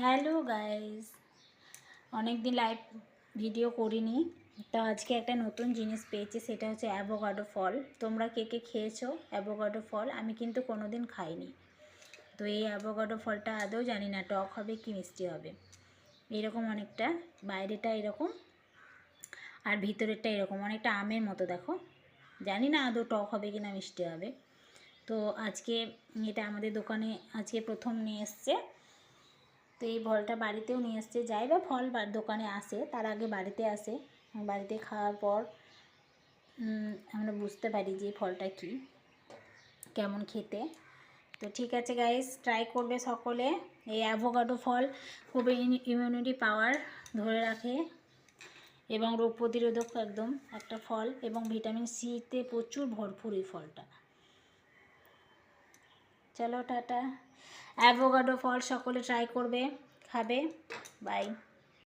Hello guys, অনেক দিন live video করিনি। তো আজকে একটা নতুন জিনিস পেয়েছি, সেটা হচ্ছে অ্যাভোকাডো ফল। তোমরা কে কে খেয়েছো অ্যাভোকাডো ফল? আমি কিন্তু কোনো দিন খাইনি। তো এই অ্যাভোকাডো ফলটা আদৌ জানি না টক হবে কি মিষ্টি হবে। এরকম অনেকটা, বাইরেটা এরকম আর ভিতরেরটা এরকম অনেকটা আমের মতো। দেখো, জানি না আদৌ টক হবে কি না মিষ্টি হবে। তো আজকে এটা আমাদের দোকানে আজকে প্রথম নিয়ে এসছে। তো এই ফলটা বাড়িতেও নিয়ে এসছে। যাই বা ফল দোকানে আসে, তার আগে বাড়িতে আসে। বাড়িতে খাওয়ার পর আমরা বুঝতে পারি যে ফলটা কি, কেমন খেতে। তো ঠিক আছে গাইস, ট্রাই করবে সকলে। এই অ্যাভোকাডো ফল খুবই ইমিউনিটি পাওয়ার ধরে রাখে এবং রোগ প্রতিরোধক একদম একটা ফল, এবং ভিটামিন সিতে প্রচুর ভরপুর এই ফলটা। চলো টাটা। অ্যাভোকাডো ফল সকলে ট্রাই করবে, খাবে। বাই।